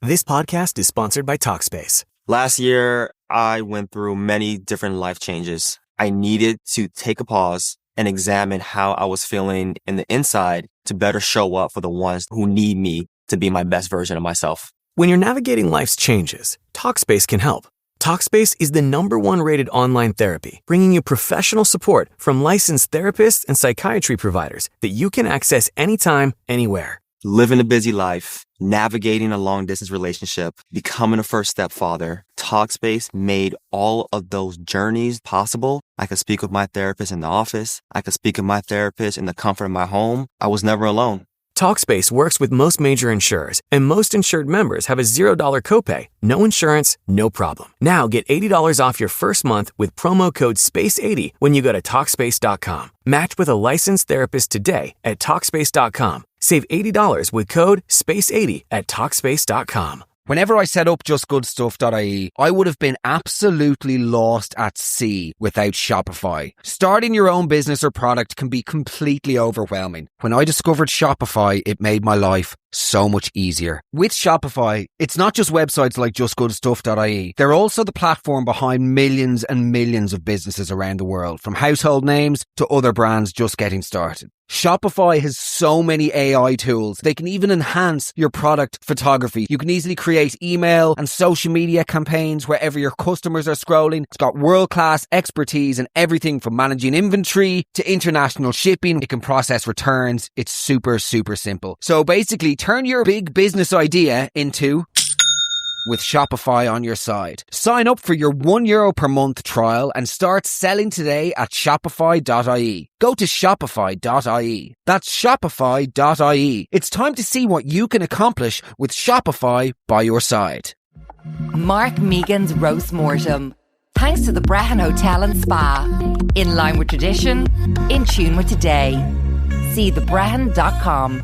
This podcast is sponsored by Talkspace. Last year, I went through many different life changes. I needed to take a pause and examine how I was feeling in the inside to better show up for the ones who need me to be my best version of myself. When you're navigating life's changes, Talkspace can help. Talkspace is the #1 rated online therapy, bringing you professional support from licensed therapists and psychiatry providers that you can access anytime, anywhere. Living a busy life, navigating a long-distance relationship, becoming a first-step father, Talkspace made all of those journeys possible. I could speak with my therapist in the office. I could speak with my therapist in the comfort of my home. I was never alone. Talkspace works with most major insurers, and most insured members have a $0 copay. No insurance, no problem. Now get $80 off your first month with promo code SPACE80 when you go to Talkspace.com. Match with a licensed therapist today at Talkspace.com. Save $80 with code SPACE80 at Talkspace.com. Whenever I set up justgoodstuff.ie, I would have been absolutely lost at sea without Shopify. Starting your own business or product can be completely overwhelming. When I discovered Shopify, it made my life so much easier. With Shopify, it's not just websites like justgoodstuff.ie. They're also the platform behind millions and millions of businesses around the world, from household names to other brands just getting started. Shopify has so many AI tools. They can even enhance your product photography. You can easily create email and social media campaigns wherever your customers are scrolling. It's got world-class expertise in everything from managing inventory to international shipping. It can process returns. It's super, super simple. So basically, turn your big business idea into with Shopify on your side. Sign up for your €1 per month trial and start selling today at shopify.ie. Go to shopify.ie. That's shopify.ie. It's time to see what you can accomplish with Shopify by your side. Mark Megan's Roast Mortem. Thanks to the Brehon Hotel and Spa. In line with tradition, in tune with today. See thebrehon.com.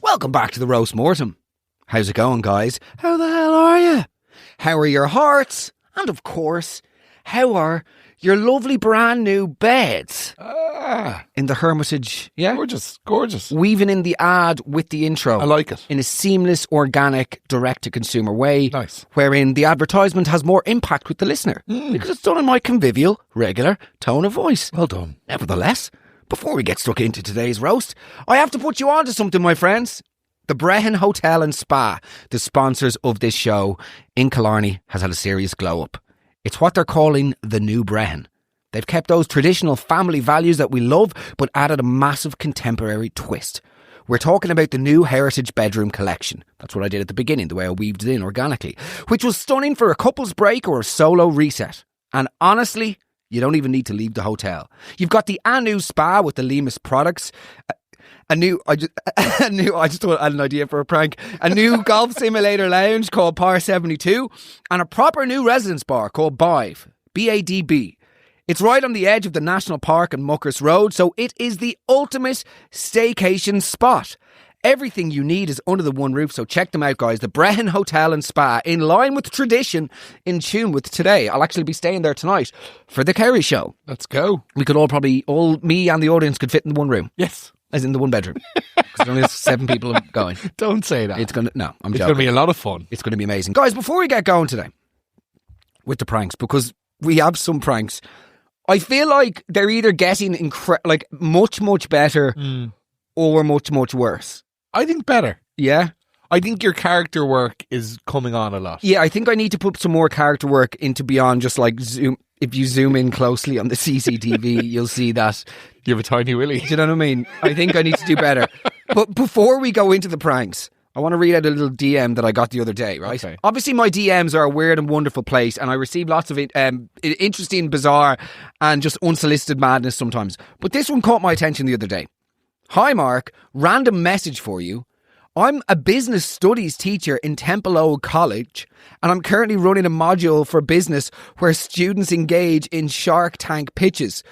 Welcome back to the Roast Mortem. How's it going, guys? How the hell are you? How are your hearts? And of course, how are your lovely brand new beds? In the Hermitage, yeah? Gorgeous. Weaving in the ad with the intro. I like it. In a seamless, organic, direct-to-consumer way. Nice. Wherein the advertisement has more impact with the listener. Because it's done in my convivial, regular tone of voice. Well done. Nevertheless, before we get stuck into today's roast, I have to put you on to something, my friends. The Brehon Hotel and Spa, the sponsors of this show in Killarney, has had a serious glow up. It's what they're calling the new Brehon. They've kept those traditional family values that we love, but added a massive contemporary twist. We're talking about the new Heritage Bedroom Collection. That's what I did at the beginning, the way I weaved it in organically, which was stunning for a couple's break or a solo reset. And honestly, you don't even need to leave the hotel. You've got the Anu Spa with the Lemus products. I just thought I had an idea for a prank. A new golf simulator lounge called Par 72 and a proper new residence bar called Bive, B-A-D-B. It's right on the edge of the National Park and Muckers Road, so it is the ultimate staycation spot. Everything you need is under the one roof, so check them out, guys. The Brehon Hotel and Spa, in line with tradition, in tune with today. I'll actually be staying there tonight for the Kerry show. Let's go. We could all me and the audience could fit in the one room. Yes. As in the one bedroom. Because there only has 7 people going. Don't say that. I'm joking. It's going to be a lot of fun. It's going to be amazing. Guys, before we get going today with the pranks, because we have some pranks, I feel like they're either getting much, much better or much, much worse. I think better. Yeah? I think your character work is coming on a lot. Yeah, I think I need to put some more character work into beyond just like zoom. If you zoom in closely on the CCTV, you'll see that. You have a tiny willy. Do you know what I mean? I think I need to do better. But before we go into the pranks, I want to read out a little DM that I got the other day, right? Okay. Obviously, my DMs are a weird and wonderful place, and I receive lots of interesting, bizarre, and just unsolicited madness sometimes. But this one caught my attention the other day. Hi, Mark. Random message for you. I'm a business studies teacher in Temple Old College, and I'm currently running a module for business where students engage in Shark Tank pitches.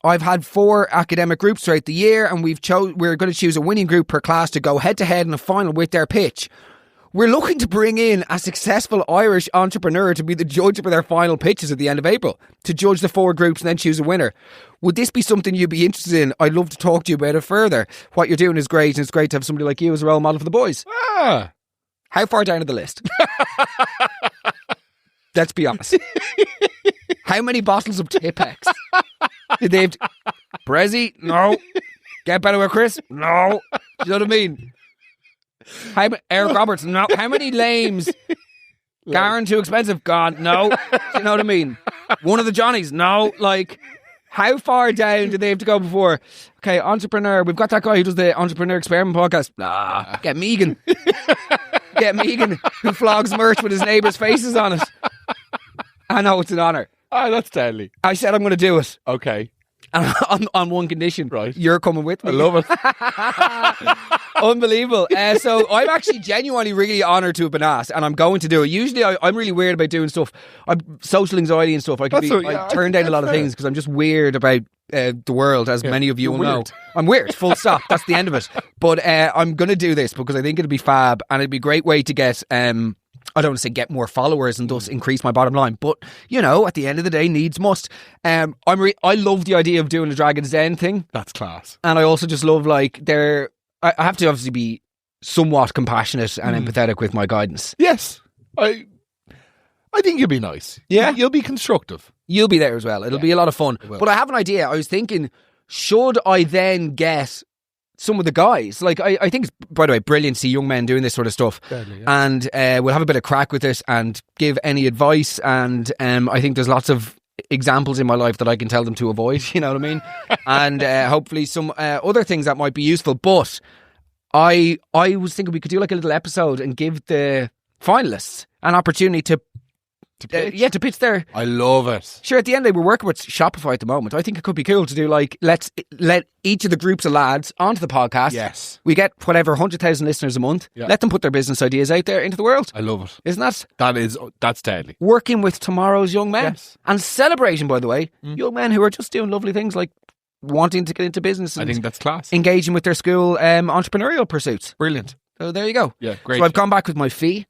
I've had 4 academic groups throughout the year, and we're going to choose a winning group per class to go head-to-head in a final with their pitch. We're looking to bring in a successful Irish entrepreneur to be the judge for their final pitches at the end of April, to judge the 4 groups and then choose a winner. Would this be something you'd be interested in? I'd love to talk to you about it further. What you're doing is great, and it's great to have somebody like you as a role model for the boys. How far down to the list? Let's be honest. How many bottles of Tipex did they have to... Brezzy? No. Get better with Chris? No. Do you know what I mean? Eric Roberts? No. How many lames? Garen too expensive? Gone? No. Do you know what I mean? One of the Johnnies? No. Like, how far down do they have to go before? Okay, entrepreneur. We've got that guy who does the Entrepreneur Experiment podcast. Get Megan. Get Megan, who flogs merch with his neighbours' faces on it. I know, it's an honour. That's deadly. I said I'm going to do it. Okay. And on one condition. Right. You're coming with me. I love it. Unbelievable. So I'm actually genuinely really honoured to have been asked, and I'm going to do it. Usually I'm really weird about doing stuff. I'm social anxiety and stuff. I turn down a lot of things because I'm just weird about the world, as many of you will know. I'm weird, full stop. That's the end of it. But I'm going to do this because I think it'll be fab, and it'd be a great way to get... I don't want to say get more followers and thus increase my bottom line, but you know, at the end of the day, needs must. I love the idea of doing a Dragon's Den thing. That's class. And I also just love I have to obviously be somewhat compassionate and empathetic with my guidance. Yes, I think you'll be nice. Yeah, you'll be constructive. You'll be there as well. It'll be a lot of fun. But I have an idea. I was thinking, should I then get some of the guys? Like, I think it's, by the way, brilliant to see young men doing this sort of stuff. Deadly, yeah. And we'll have a bit of crack with this and give any advice. And I think there's lots of examples in my life that I can tell them to avoid, you know what I mean? And hopefully some other things that might be useful. But I was thinking we could do like a little episode and give the finalists an opportunity to pitch. To pitch their... I love it. Sure, at the end, we're working with Shopify at the moment. I think it could be cool to do like, let's let each of the groups of lads onto the podcast. Yes. We get whatever, 100,000 listeners a month. Yeah. Let them put their business ideas out there into the world. I love it. Isn't that? That's deadly. Working with tomorrow's young men. Yes. And celebrating, by the way, young men who are just doing lovely things like wanting to get into business. And I think that's class. Engaging with their school entrepreneurial pursuits. Brilliant. So there you go. Yeah, great. So I've gone back with my fee.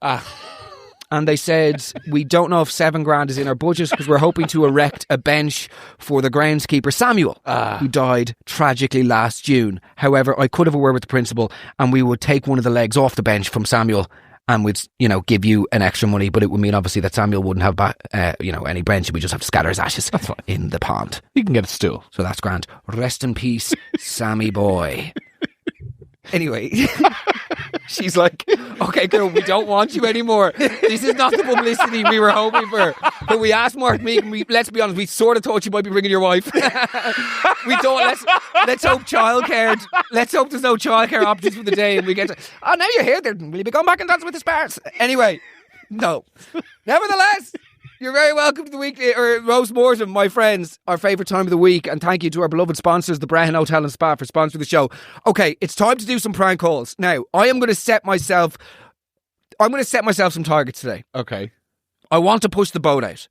And they said, we don't know if $7,000 is in our budget because we're hoping to erect a bench for the groundskeeper Samuel, who died tragically last June. However, I could have a word with the principal and we would take one of the legs off the bench from Samuel and we'd, give you an extra money, but it would mean obviously that Samuel wouldn't have, any bench. We just have to scatter his ashes in the pond. You can get a stool. So that's grand. Rest in peace, Sammy boy. Anyway, she's like, okay, girl, we don't want you anymore. This is not the publicity we were hoping for. But we asked Mark Meegan, let's be honest, we sort of thought you might be bringing your wife. We thought, let's hope let's hope there's no childcare options for the day. And we get to, now you're here, then will you be going back and dancing with the Sparks? Anyway, no. Nevertheless, you're very welcome to the weekly or roast mortem, my friends. Our favourite time of the week, and thank you to our beloved sponsors, the Brehon Hotel and Spa, for sponsoring the show. Okay, it's time to do some prank calls. Now, I'm going to set myself some targets today. Okay, I want to push the boat out.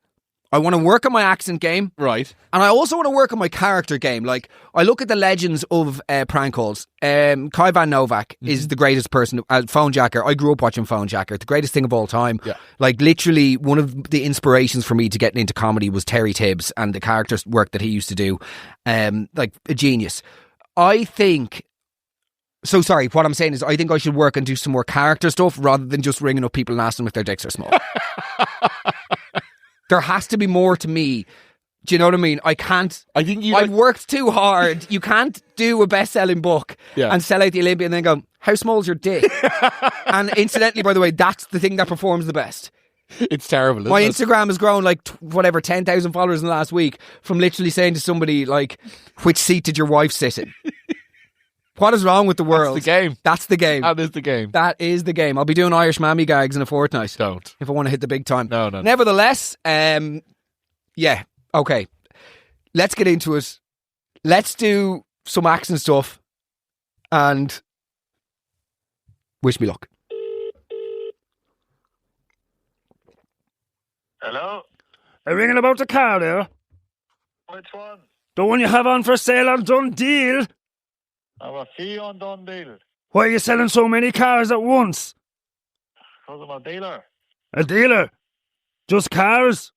I want to work on my accent game. Right. And I also want to work on my character game. Like, I look at the legends of prank calls. Kai Van Novak is the greatest person. Phone Jacker. I grew up watching Phone Jacker. The greatest thing of all time. Yeah. Like, literally, one of the inspirations for me to getting into comedy was Terry Tibbs and the character work that he used to do. Like, a genius. I think... So, sorry, what I'm saying is I think I should work and do some more character stuff rather than just ringing up people and asking them if their dicks are small. There has to be more to me. Do you know what I mean? I can't... I've worked too hard. You can't do a best-selling book and sell out the Olympia and then go, how small's your dick? And incidentally, by the way, that's the thing that performs the best. It's terrible, isn't My it? Instagram has grown like, 10,000 followers in the last week from literally saying to somebody, like, which seat did your wife sit in? What is wrong with the world? That's the game. That's the game. That is the game. That is the game. I'll be doing Irish mammy gags in a fortnight. Don't. If I want to hit the big time. No. Nevertheless, yeah, okay. Let's get into it. Let's do some accent stuff. And Wish me luck. Hello? I'm ringing about the car there. Which one? The one you have on for sale on Dundee. I have a fee on Dundee. Why are you selling so many cars at once? Because I'm a dealer. A dealer? Just cars?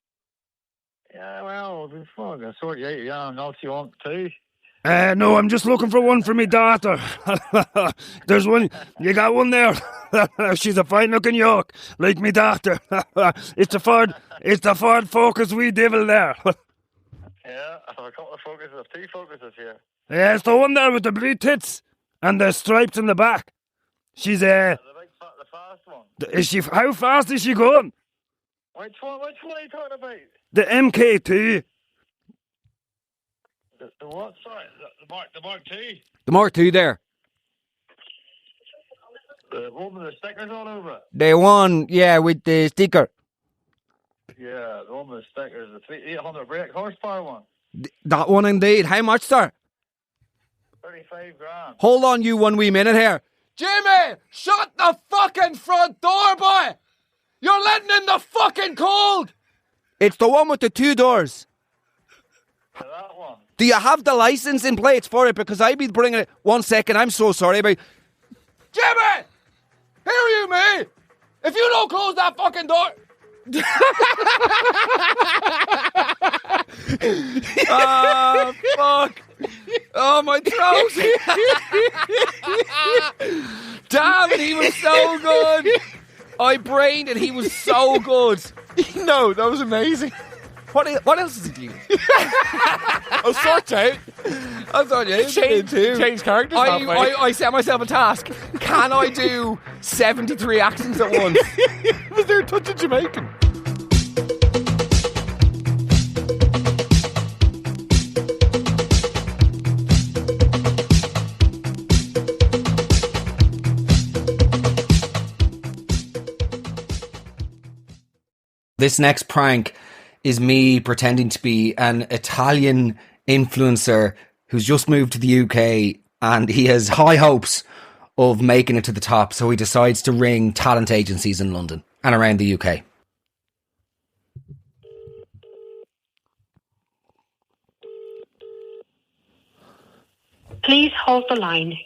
Yeah, well, before I can sort you out, yeah, not if you want to. No, I'm just looking for one for me daughter. There's one. You got one there. She's a fine looking yoke, like me daughter. It's the Ford Focus wee devil there. Yeah, I have a couple of focuses, 2 focuses here. Yeah, it's the one there with the blue tits and the stripes in the back. She's The fast one. Is she? How fast is she going? Which one are you talking about? The MK2. The what? Sorry, the Mark II. The Mark II there. The one with the stickers all over it. The one, yeah, with the sticker. Yeah, the one with the stickers, the 800 brake horsepower one. That one indeed. How much, sir? 35 grand. Hold on you 1 wee minute here. Jimmy, shut the fucking front door, boy! You're letting in the fucking cold! It's the one with the 2 doors. Yeah, that one. Do you have the licensing plates for it? Because I'd be bringing it. 1 second, I'm so sorry about. Jimmy! Hear you, me! If you don't close that fucking door. Oh, fuck. Oh, my throat. Damn it, he was so good. I brained it, he was so good. No, that was amazing. What else is he doing? I'll sort out. I thought you Change characters halfway. I set myself a task. Can I do 73 accents at once? Was there a touch of Jamaican? This next prank is me pretending to be an Italian influencer who's just moved to the UK and he has high hopes of making it to the top, so he decides to ring talent agencies in London and around the UK. Please hold the line.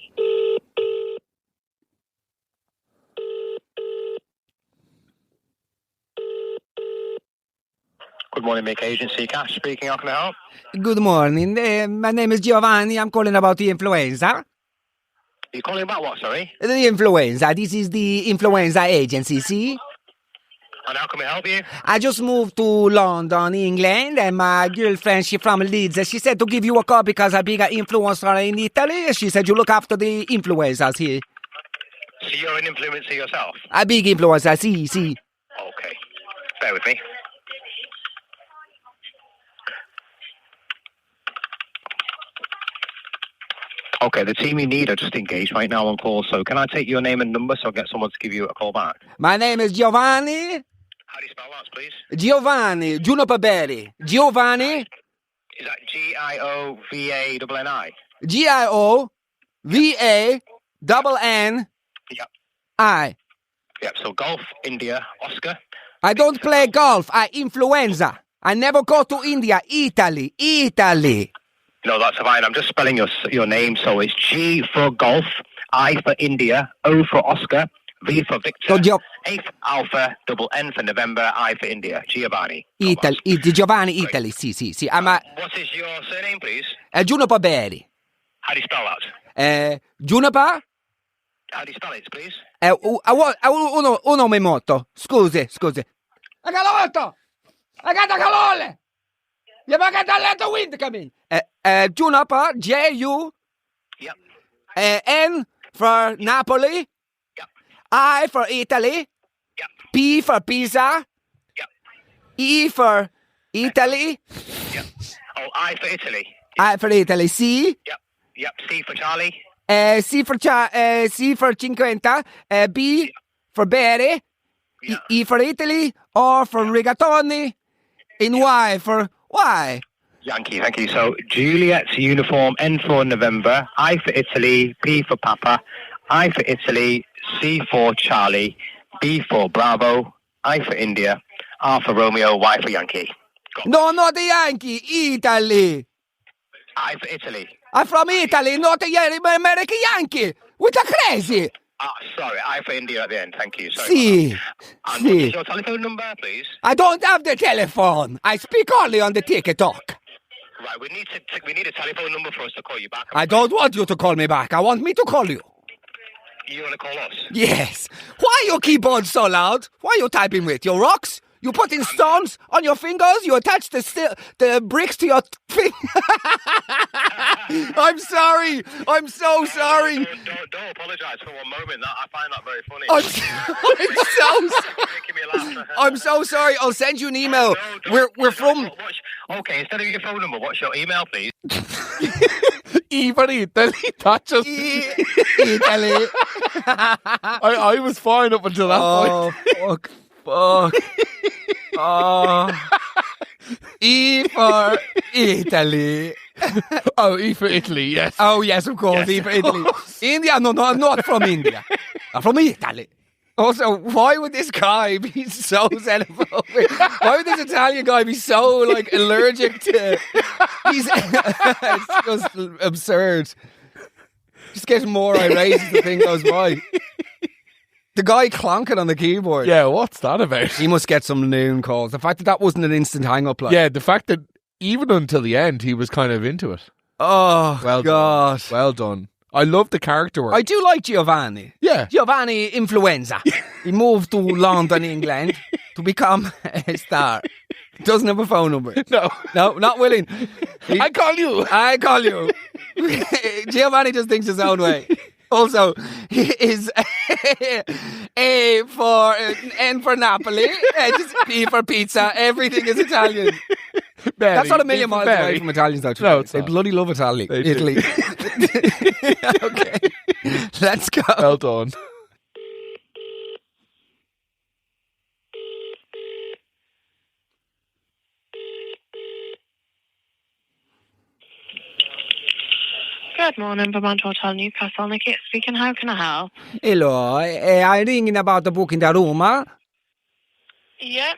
Good morning, Make Agency. Cash speaking. How can I help? Good morning. My name is Giovanni. I'm calling about the influenza. You calling about what, sorry? The influenza. This is the influenza agency, see? And how can we help you? I just moved to London, England, and my girlfriend, she from Leeds. She said to give you a call because I'm a bigger influencer in Italy. She said you look after the influencers here. So you're an influencer yourself? A big influencer, see. Okay. Bear with me. Okay, the team you need are just engaged right now on call, so can I take your name and number so I'll get someone to give you a call back? My name is Giovanni. How do you spell that, please? Giovanni, Juniper Berry. Giovanni. Is that Giovanni? Giovanni. Yep. I. Yep, so Golf, India, Oscar. I don't play golf. I influenza. I never go to India. Italy. No, that's fine. I'm just spelling your name. So it's G for golf, I for India, O for Oscar, V for Victor, A for Alpha, double N for November, I for India. Giovanni. Italy. Giovanni, Italy. Sì. I'm a... What is your surname, please? Juniper Berry. How do you spell that? Juniper? How do you spell it, please? Uno minuto. Scusi. I got the calore. You might get let the wind come in. Juniper, J-U. Yep. N for Napoli. Yep. I for Italy. Yep. P for Pisa. Yep. E for Italy. Yep. Oh, I for Italy. I for Italy. C. Yep. C for Charlie. C for 50. B for Bere. Yep. E for Italy. R for rigatoni. In Y for Y. Yankee, thank you. So Juliet's uniform, N for November, I for Italy, P for Papa, I for Italy, C for Charlie, B for Bravo, I for India, R for Romeo, Y for Yankee. No, not the Yankee. Italy. I for Italy. I'm from Italy, not the American Yankee. What a crazy. Sorry, I for India at the end. Thank you. Sorry. See. And what is your telephone number, please? I don't have the telephone. I speak only on the TikTok. Right, we need a telephone number for us to call you back. I don't want you to call me back. I want me to call you. You want to call us? Yes. Why your keyboard so loud? Why you typing with your rocks? You putting stones on your fingers? You attach the bricks to your finger? I'm sorry. I'm so sorry. Don't apologise for one moment. I find that very funny. I'm so sorry. I'll send you an email. We're from... Okay, instead of your phone number, what's your email, please? Italy. That just... Italy. I was fine up until that point. Fuck. E for Italy. Oh, E for Italy, yes. Oh, yes, of course, yes. E for Italy. India? No, I'm not from India. I'm from Italy. Also, why would this guy be so xenophobic? Why would this Italian guy be so, like, allergic to... It's just absurd. Just getting more irate as the thing goes by. The guy clonking on the keyboard. Yeah, what's that about? He must get some noon calls. The fact that wasn't an instant hang-up. Like. Yeah, the fact that even until the end, he was kind of into it. Oh, well God. Done. Well done. I love the character work. I do like Giovanni. Yeah. Giovanni Influenza. He moved to London, England to become a star. Doesn't have a phone number. No, not willing. I call you. Giovanni just thinks his own way. Also, he is A for N for Napoli, P for pizza. Everything is Italian. That's not a million miles away from Italians, though. No, they bloody love Italy. Italy. Okay, let's go. Well done. Good morning, Vermont Hotel Newcastle. Nikki speaking. How can I help? Hello, I'm ringing about the booking the room. Huh? Yeah.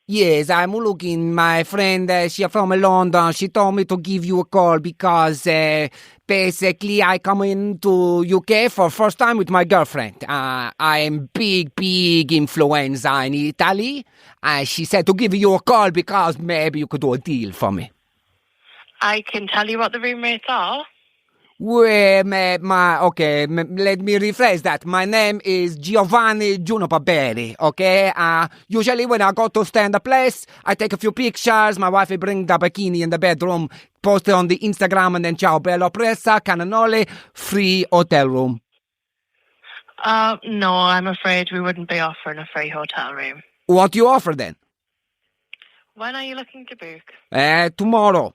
Yes, I'm looking. My friend, she's from London. She told me to give you a call because basically I come into UK for first time with my girlfriend. I'm big influencer in Italy. She said to give you a call because maybe you could do a deal for me. I can tell you what the room rates are. Well, let me rephrase that. My name is Giovanni Juniper Berry, okay? Usually when I go to stay in the place, I take a few pictures, my wife will bring the bikini in the bedroom, post it on the Instagram, and then ciao, bello, pressa, cannonole, free hotel room. No, I'm afraid we wouldn't be offering a free hotel room. What do you offer then? When are you looking to book? Tomorrow.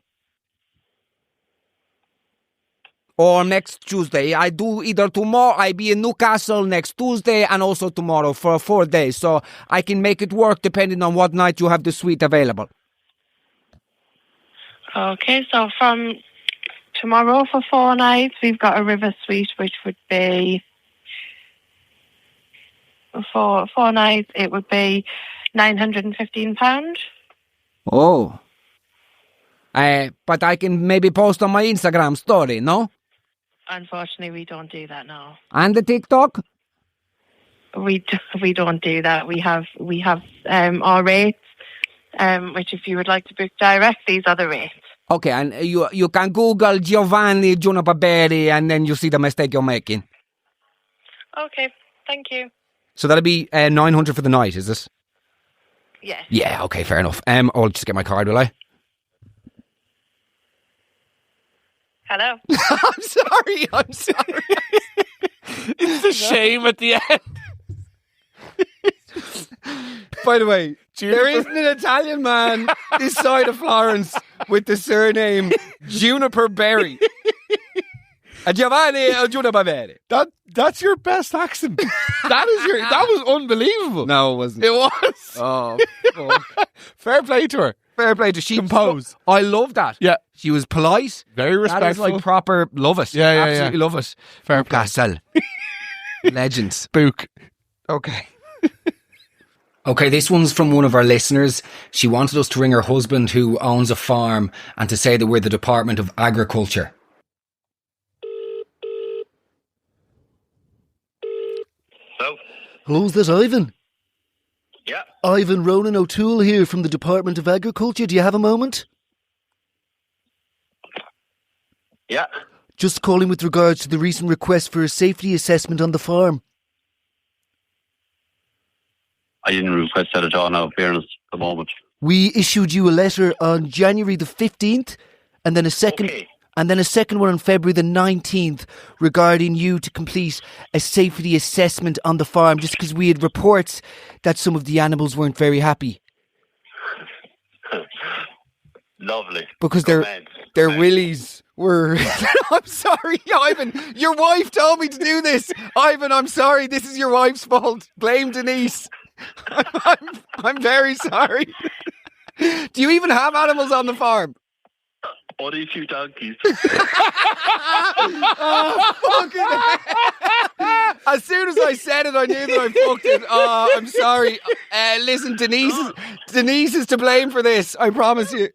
Or next Tuesday. I do either tomorrow, I be in Newcastle next Tuesday and also tomorrow for 4 days. So I can make it work depending on what night you have the suite available. Okay, so from tomorrow for 4 nights, we've got a river suite, which would be, for 4 nights, it would be £915. Oh. But I can maybe post on my Instagram story, no? Unfortunately, we don't do that now. And the TikTok? We don't do that. We have our rates, which if you would like to book direct, these are the rates. Okay, and you can Google Giovanni Juniper Berry and then you see the mistake you're making. Okay, thank you. So that'll be 900 for the night, is this? Yes. Yeah, okay, fair enough. I'll just get my card, will I? Hello. I'm sorry. It's a shame at the end. By the way, there isn't an Italian man this side of Florence with the surname Juniper Berry. Giovanni Juniper Berry. That's your best accent. That was unbelievable. No, it wasn't. It was. Oh, fuck. Fair play to her. fair play to she. Compose. I love that. Yeah. She was polite. Very respectful. That is like proper, love it. Yeah, yeah, absolutely love it. Fair play. Castle. Legend. Spook. Okay. Okay, this one's from one of our listeners. She wanted us to ring her husband who owns a farm and to say that we're the Department of Agriculture. Hello? Hello, is that Ivan? Yeah. Ivan Ronan O'Toole here from the Department of Agriculture. Do you have a moment? Yeah. Just calling with regards to the recent request for a safety assessment on the farm. I didn't request that at all now, in fairness, at the moment. We issued you a letter on January the 15th and then a second one on February the 19th regarding you to complete a safety assessment on the farm just because we had reports that some of the animals weren't very happy. Lovely. Because their willies were... I'm sorry, Ivan. Your wife told me to do this. Ivan, I'm sorry. This is your wife's fault. Blame Denise. I'm very sorry. Do you even have animals on the farm? Only a few donkeys. As soon as I said it, I knew that I fucked it. Oh, I'm sorry. Listen, Denise is to blame for this. I promise you.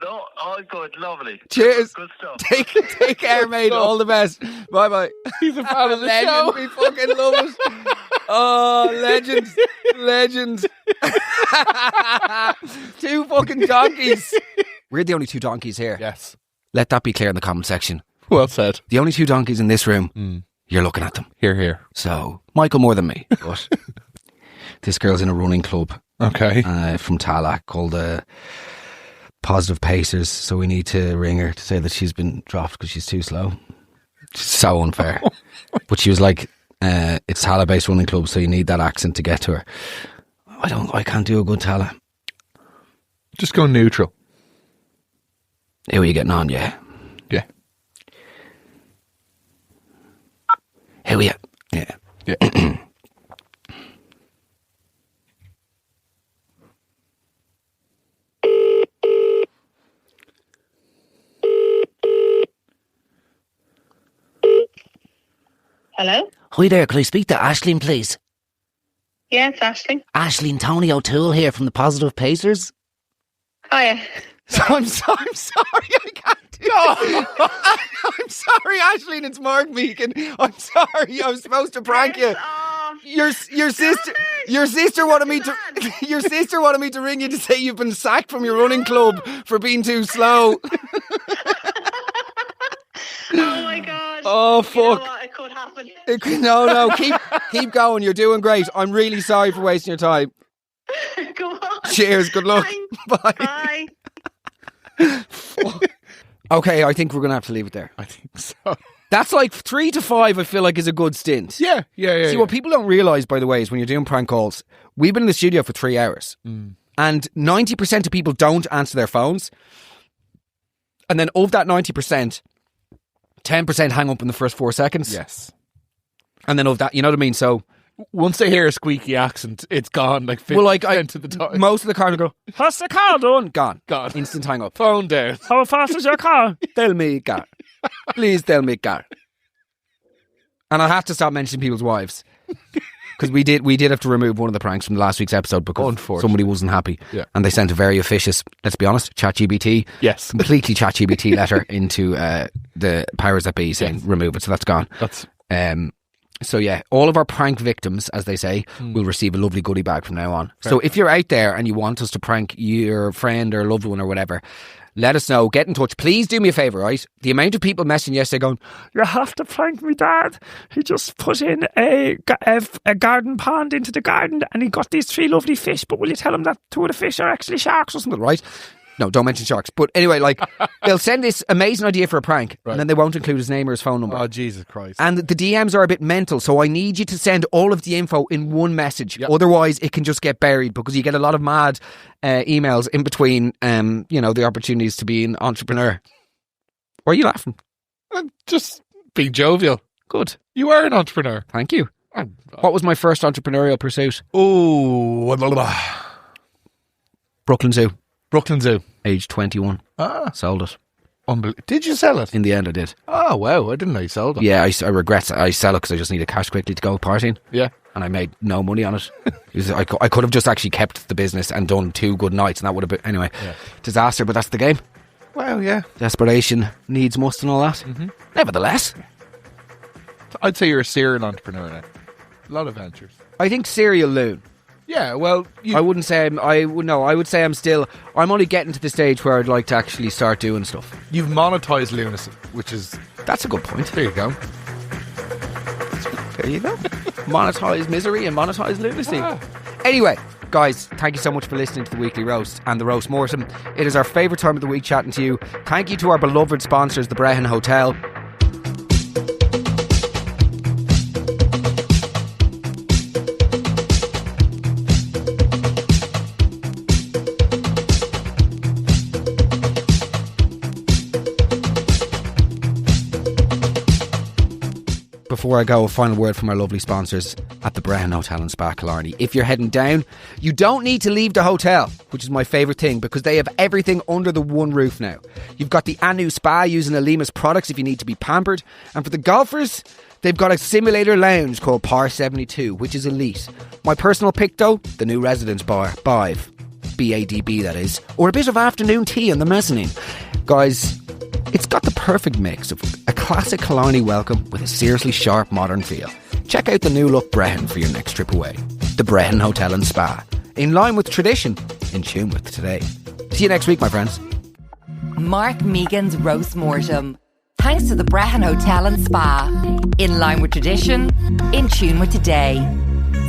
No, all good, lovely. Cheers. Good stuff. Take care, mate. All the best. Bye bye. He's a fan of the legend. show. We fucking love it. Oh, legend. 2 fucking donkeys. We're the only 2 donkeys here. Yes. Let that be clear in the comment section. Well said. The only 2 donkeys in this room. You're looking at them. Here. So, Michael more than me. But this girl's in a running club. Okay. From Tallaght called Positive Pacers. So we need to ring her to say that she's been dropped because she's too slow. It's so unfair. But she was like, it's Tallaght based running club, so you need that accent to get to her. I can't do a good Tallaght. Just go neutral. How are you getting on? Yeah. Yeah. How are you? Yeah. Yeah. Hello? Hi there, could I speak to Aisling, please? Yeah, it's Aisling. Aisling, Tony O'Toole here from the Positive Pacers. Hiya. So I'm sorry, I can't do it. I'm sorry, Aisling, it's Mark Meekin. I'm sorry, I was supposed to prank you. Your sister wanted me to ring you to say you've been sacked from your running club for being too slow. Oh my god. Oh fuck. You know what? It could happen. No, keep going. You're doing great. I'm really sorry for wasting your time. Go on. Cheers, good luck. Thanks. Bye. Bye. Okay, I think we're going to have to leave it there. I think so. That's like 3 to 5, I feel like, is a good stint. Yeah. See, what people don't realise, by the way, is when you're doing prank calls, we've been in the studio for 3 hours. And 90% of people don't answer their phones. And then of that 90%, 10% hang up in the first 4 seconds. Yes. And then of that, you know what I mean? So once they hear a squeaky accent, it's gone like 50% of the time. Most of the cars go, what's the car doing? Gone. Instant hang up. Phone down. How fast is your car? Tell me, car. Please tell me, car. And I have to stop mentioning people's wives. Because we did have to remove one of the pranks from last week's episode because somebody wasn't happy. Yeah. And they sent a very officious, let's be honest, ChatGPT. Yes. Completely ChatGPT letter into the powers that be saying remove it. So that's gone. So yeah, all of our prank victims, as they say, will receive a lovely goodie bag from now on. So if you're out there and you want us to prank your friend or loved one or whatever, let us know. Get in touch. Please do me a favour, right? The amount of people messaging yesterday going, you have to prank me dad. He just put in a garden pond into the garden and he got these 3 lovely fish, but will you tell him that 2 of the fish are actually sharks or something, right? No, don't mention sharks. But anyway, like, they'll send this amazing idea for a prank and then they won't include his name or his phone number. Oh, Jesus Christ. And the DMs are a bit mental, so I need you to send all of the info in one message. Yep. Otherwise, it can just get buried because you get a lot of mad emails in between, the opportunities to be an entrepreneur. Why are you laughing? I'm just being jovial. Good. You are an entrepreneur. Thank you. What was my first entrepreneurial pursuit? Oh, Brooklyn Zoo. Brooklyn Zoo. Age 21. Sold it. Did you sell it? In the end, I did. Oh, wow. I didn't know you sold it. Yeah, I regret I sell it because I just needed cash quickly to go partying. Yeah. And I made no money on it. I could have just actually kept the business and done 2 good nights, and that would have been, anyway, disaster, but that's the game. Well, yeah. Desperation needs must and all that. Mm-hmm. Nevertheless. I'd say you're a serial entrepreneur now. A lot of ventures. I think serial loon. Yeah, well... I wouldn't say I would say I'm only getting to the stage where I'd like to actually start doing stuff. You've monetized lunacy, which is... That's a good point. There you go. There you go. Monetize misery and monetize lunacy. Anyway, guys, thank you so much for listening to the Weekly Roast and the Roast Mortem. It is our favourite time of the week chatting to you. Thank you to our beloved sponsors, the Brehon Hotel. Before I go, a final word from our lovely sponsors at the Brehon Hotel and Spa Killarney. If you're heading down, you don't need to leave the hotel, which is my favourite thing, because they have everything under the one roof now. You've got the Anu Spa using Alima's products if you need to be pampered. And for the golfers, they've got a simulator lounge called Par 72, which is elite. My personal pick, though, the new Residence Bar, Bive. B-A-D-B, that is. Or a bit of afternoon tea on the mezzanine. Guys... it's got the perfect mix of a classic Killarney welcome with a seriously sharp modern feel. Check out the new look Brehon for your next trip away. The Brehon Hotel and Spa. In line with tradition, in tune with today. See you next week, my friends. Mark Megan's Roast Mortem. Thanks to the Brehon Hotel and Spa. In line with tradition, in tune with today.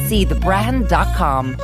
See thebrehon.com.